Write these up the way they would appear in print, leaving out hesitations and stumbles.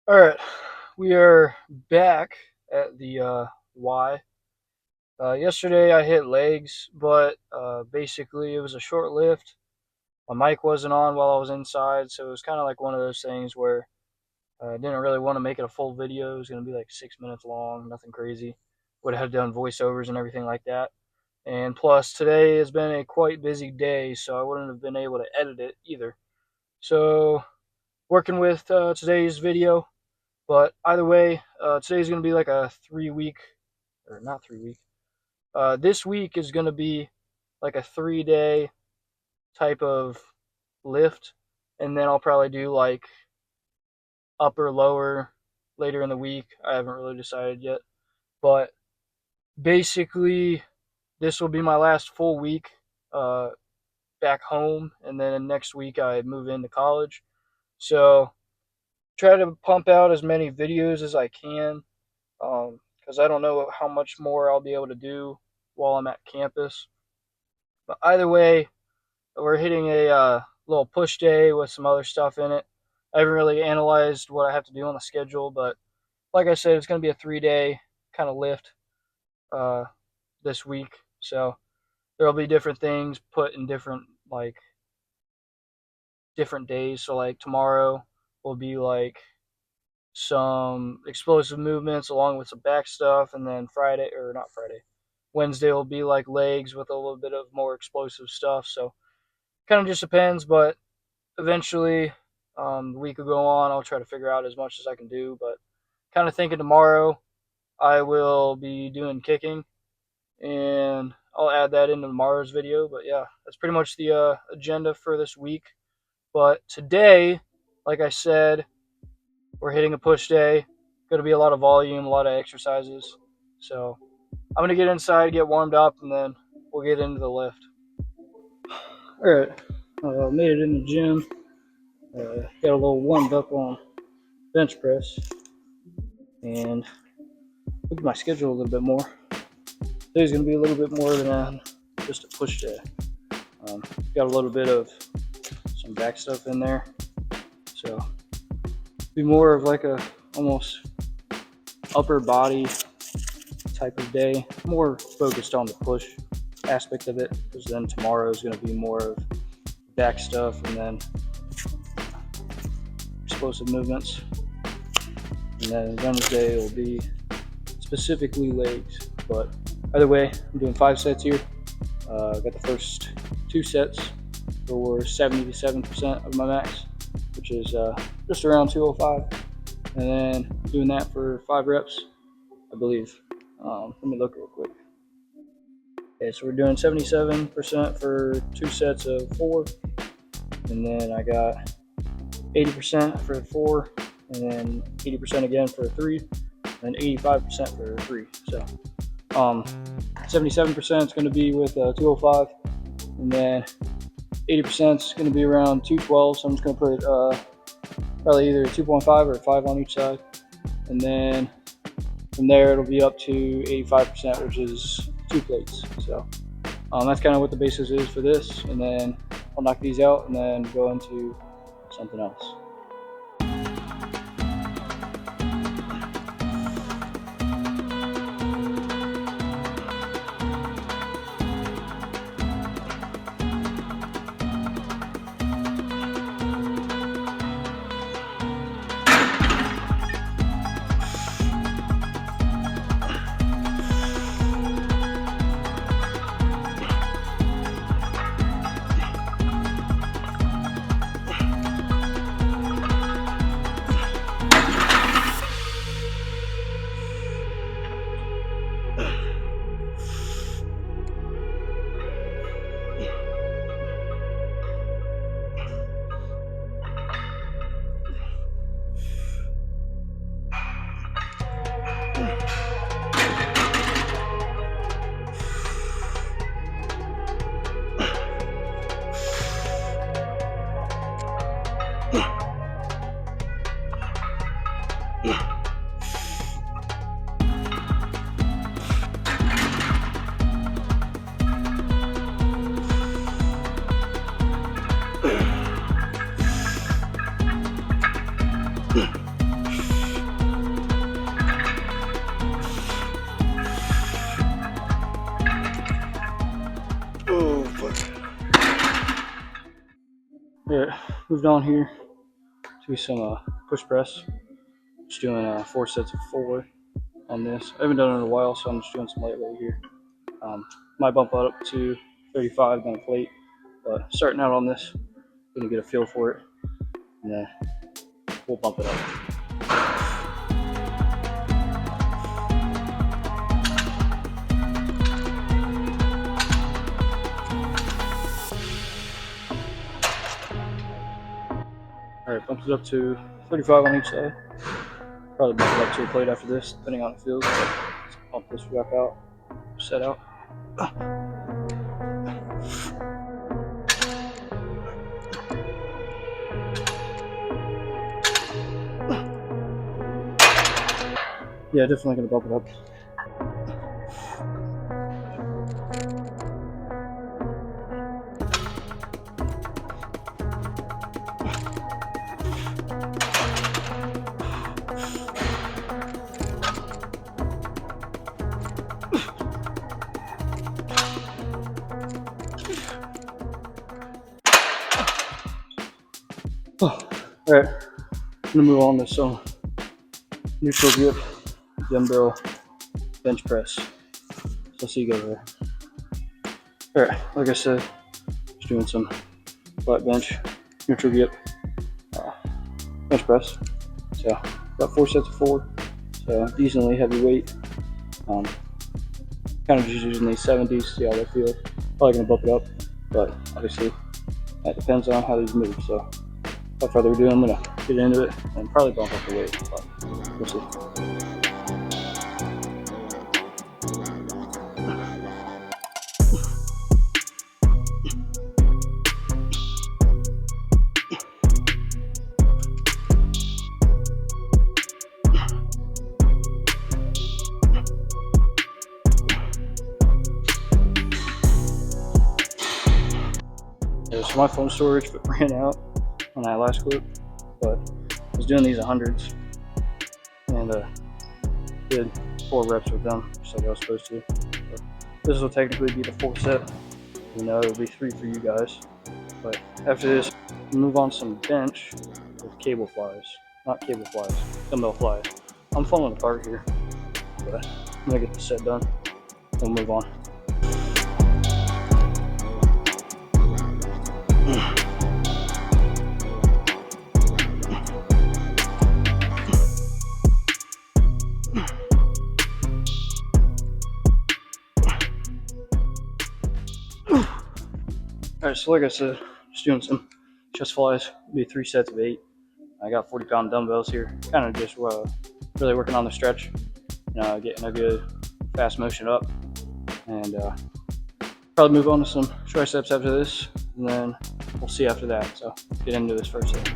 All right, we are back at the Y. Yesterday I hit legs, but basically it was a short lift. My mic wasn't on while I was inside, so it was kind of like one of those things where I didn't really want to make it a full video. It was going to be like 6 minutes long, nothing crazy. Would have done voiceovers and everything like that. And plus, today has been a quite busy day, so I wouldn't have been able to edit it either. So, working with today's video. But either way, today's going to be like a 3 week, or not 3 week. This week is going to be like a 3 day type of lift. And then I'll probably do like upper, lower later in the week. I haven't really decided yet. But basically, this will be my last full week uh, back home. And then next week I move into college. So try to pump out as many videos as I can, because I don't know how much more I'll be able to do while I'm at campus. But either way, we're hitting a little push day with some other stuff in it. I haven't really analyzed what I have to do on the schedule, but like I said, it's going to be a 3 day kind of lift uh, this week. So there'll be different things put in different days. So like tomorrow will be like some explosive movements along with some back stuff, and then Friday, or not Friday, Wednesday will be like legs with a little bit of more explosive stuff. So kind of just depends, but eventually the week will go on. I'll try to figure out as much as I can do, but kind of thinking tomorrow I will be doing kicking, and I'll add that into tomorrow's video. But yeah, that's pretty much the agenda for this week. But today, like I said, we're hitting a push day. Going to be a lot of volume, a lot of exercises. So I'm going to get inside, get warmed up, and then we'll get into the lift. All right, made it in the gym. Got a little warmed up on bench press, and look at my schedule a little bit more. Today's going to be a little bit more than just a push day. Got a little bit of some back stuff in there, so be more of like a almost upper body type of day, more focused on the push aspect of it, because then tomorrow is going to be more of back stuff and then explosive movements, and then Wednesday will be specifically legs. But either way, I'm doing 5 sets here. Got the first 2 sets for 77% of my max, which is just around 205, and then doing that for 5 reps, I believe. Let me look real quick. Okay, so we're doing 77% for 2 sets of 4, and then I got 80% for 4, and then 80% again for 3, and 85% for 3. So 77% is going to be with 205, and then 80% is going to be around 212. So I'm just going to put probably either 2.5 or 5 on each side, and then from there it'll be up to 85%, which is 2 plates. So that's kind of what the basis is for this, and then I'll knock these out and then go into something else. Yeah, moved on here to some push press. Just doing 4 sets of 4 on this. I haven't done it in a while, so I'm just doing some lightweight here. Might bump it up to 35 on a plate, but starting out on this, gonna get a feel for it, and then we'll bump it up. Alright, bumped it up to 35 on each side. Probably bump it up to a plate after this, depending on how it feels. Let's pump this back out, set out. Yeah, definitely gonna bump it up. Alright, I'm gonna move on to some neutral grip dumbbell bench press. So I'll see you guys there. Alright, like I said, just doing some flat bench, neutral grip bench press. So got 4 sets of 4, so decently heavy weight. Kind of just using these 70s, see how they feel. Probably gonna bump it up, but obviously that depends on how these move. So without further ado, I'm gonna get into it and probably bump up the weight, but we'll see. Yeah, so my phone storage ran out on that last clip, but I was doing these 100s and did 4 reps with them, just like I was supposed to. So this will technically be the 4th set. You know, it'll be 3 for you guys. But after this, we'll move on to some bench with cable flies. Not cable flies, dumbbell flies. I'm falling apart here, but I'm gonna get the set done. We'll move on. Alright, so like I said, just doing some chest flies. It'll be 3 sets of 8. I got 40-pound dumbbells here. Kind of just really working on the stretch, getting a good fast motion up, and probably move on to some triceps after this, and then we'll see after that. So get into this first set.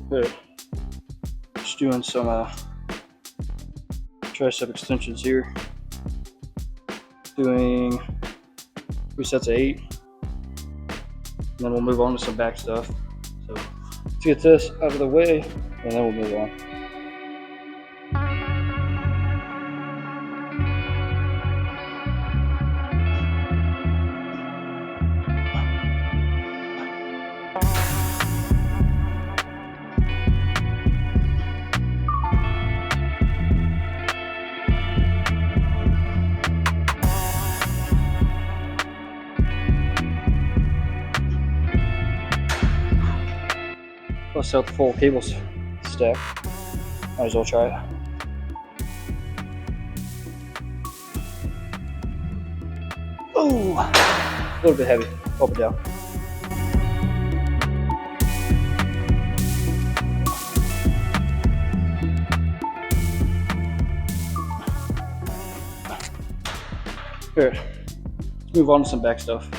Good. Just doing some tricep extensions here. Doing 3 sets of 8. And then we'll move on to some back stuff. So let's get this out of the way, and then we'll move on. out the full cable stack. Might as well try it. Oh, a little bit heavy. Pop it down. Alright, let's move on to some back stuff.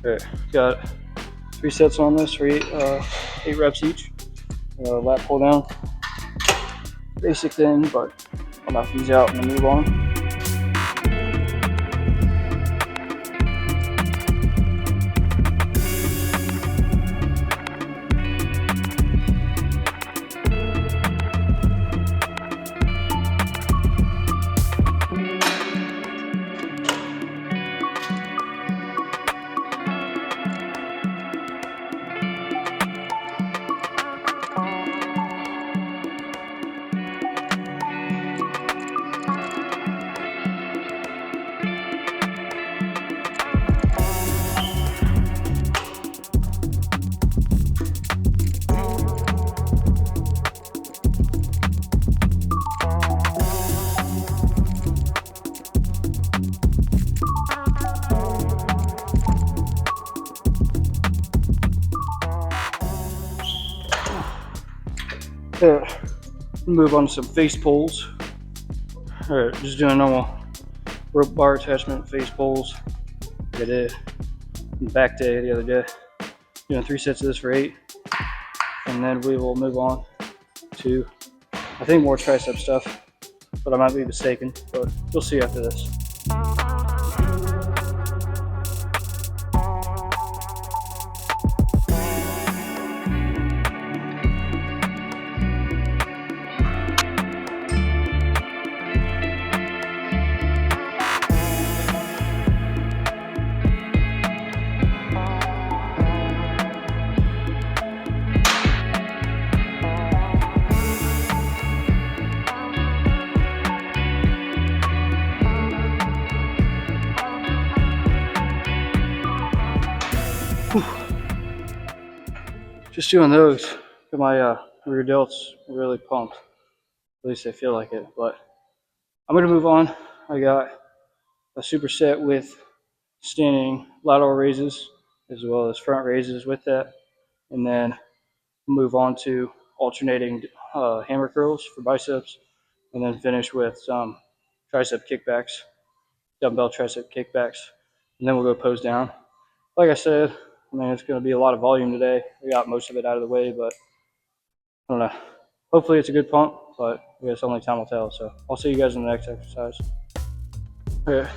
Alright, got 3 sets on this for 8 reps each. Lat pull down. Basic thing, but I'll knock these out and then move on. Move on to some face pulls. Alright, just doing normal rope bar attachment face pulls. I did back day the other day. Doing 3 sets of this for 8. And then we will move on to, I think, more tricep stuff. But I might be mistaken, but you'll see after this. Just doing those, got my rear delts really pumped. At least I feel like it. But I'm gonna move on. I got a superset with standing lateral raises as well as front raises with that, and then move on to alternating hammer curls for biceps, and then finish with some tricep kickbacks, dumbbell tricep kickbacks, and then we'll go pose down. Like I said, I mean, it's going to be a lot of volume today. We got most of it out of the way, but I don't know. Hopefully it's a good pump, but I guess only time will tell. So I'll see you guys in the next exercise. Okay,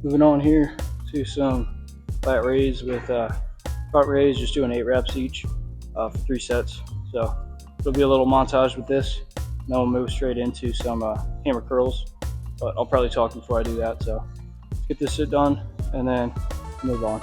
moving on here to some flat raise with front raise, just doing 8 reps each for 3 sets. So it'll be a little montage with this. And then we'll move straight into some hammer curls, but I'll probably talk before I do that. So let's get this sit done and then move on.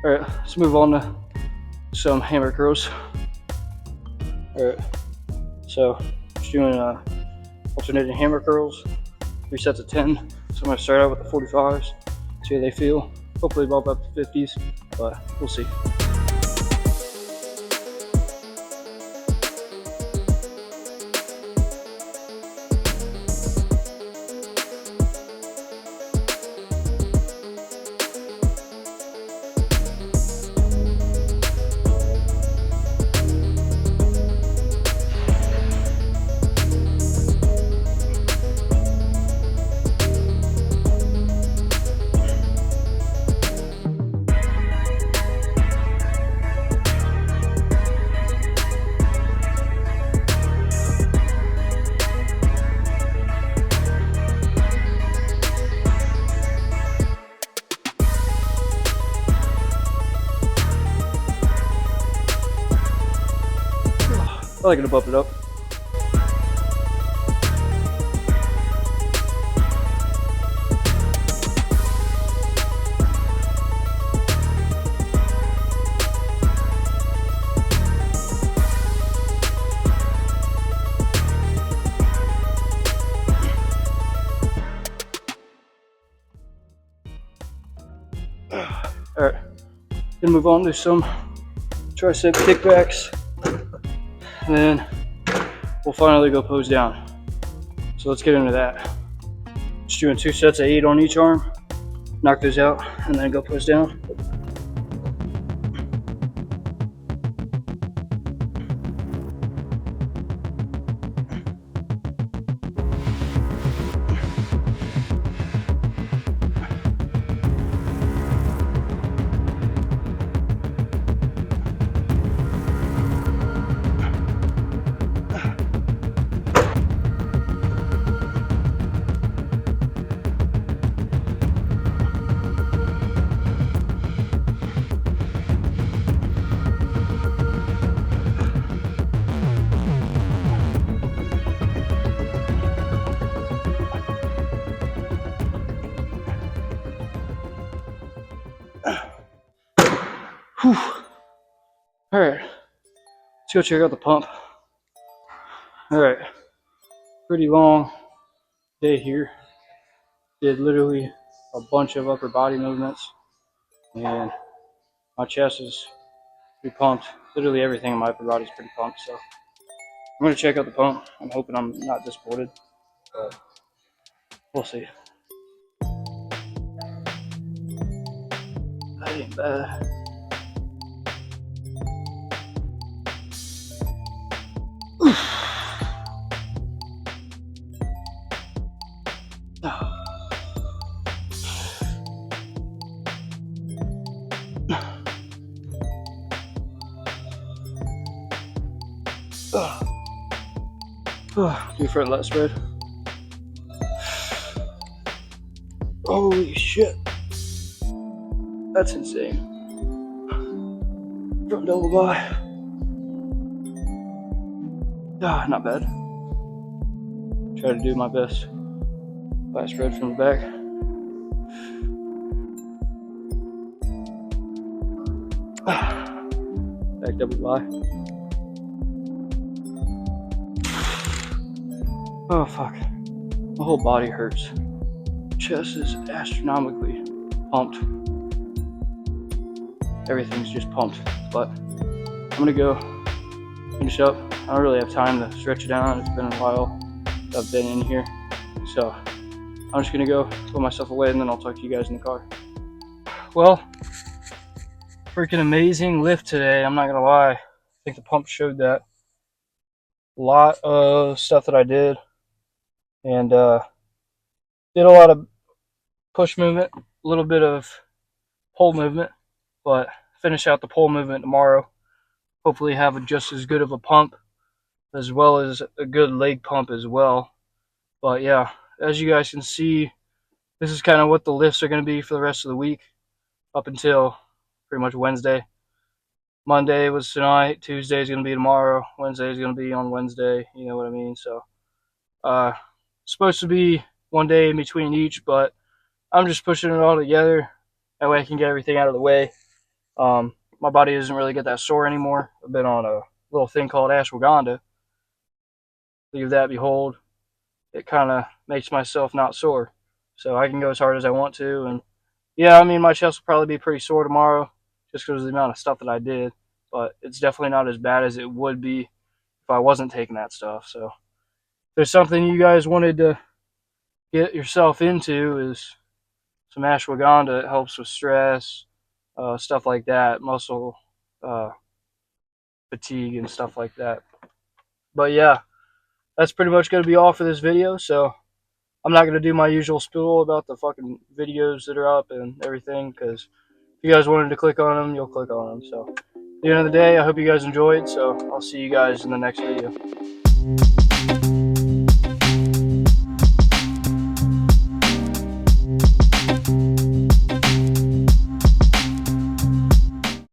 Alright, let's move on to some hammer curls. Alright, so just doing alternating hammer curls, 3 sets of 10. So I'm going to start out with the 45s, see how they feel. Hopefully bump up to 50s, but we'll see. Probably gonna bump it up. Alright, gonna move on to some tricep kickbacks, and then we'll finally go pose down. So let's get into that. Just doing 2 sets of 8 on each arm, knock those out, and then go pose down. Whew. Alright, let's go check out the pump. Alright, pretty long day here. Did literally a bunch of upper body movements, and my chest is pretty pumped. Literally everything in my upper body is pretty pumped, so I'm going to check out the pump. I'm hoping I'm not disappointed, but we'll see. That ain't bad. Do front lat spread. Holy shit. That's insane. Front double by. Not bad. Try to do my best. Lat spread from the back. Back double by. Oh fuck. My whole body hurts. Chest is astronomically pumped. Everything's just pumped. But I'm gonna go finish up. I don't really have time to stretch it down. It's been a while that I've been in here. So I'm just gonna go put myself away, and then I'll talk to you guys in the car. Well, freaking amazing lift today, I'm not gonna lie. I think the pump showed that. A lot of stuff that I did. And did a lot of push movement, a little bit of pull movement, but finish out the pull movement tomorrow. Hopefully have just as good of a pump, as well as a good leg pump as well. But yeah, as you guys can see, this is kind of what the lifts are going to be for the rest of the week, up until pretty much Wednesday. Monday was tonight, Tuesday is going to be tomorrow, Wednesday is going to be on Wednesday, you know what I mean? So, supposed to be one day in between each, but I'm just pushing it all together. That way I can get everything out of the way. My body doesn't really get that sore anymore. I've been on a little thing called ashwagandha. Leave that behold. It kind of makes myself not sore. So I can go as hard as I want to. And yeah, I mean, my chest will probably be pretty sore tomorrow just because of the amount of stuff that I did. But it's definitely not as bad as it would be if I wasn't taking that stuff. So there's something you guys wanted to get yourself into, is some ashwagandha. It helps with stress, stuff like that, muscle fatigue and stuff like that. But yeah, that's pretty much going to be all for this video. So I'm not going to do my usual spiel about the fucking videos that are up and everything, because if you guys wanted to click on them, you'll click on them. So at the end of the day, I hope you guys enjoyed. So I'll see you guys in the next video.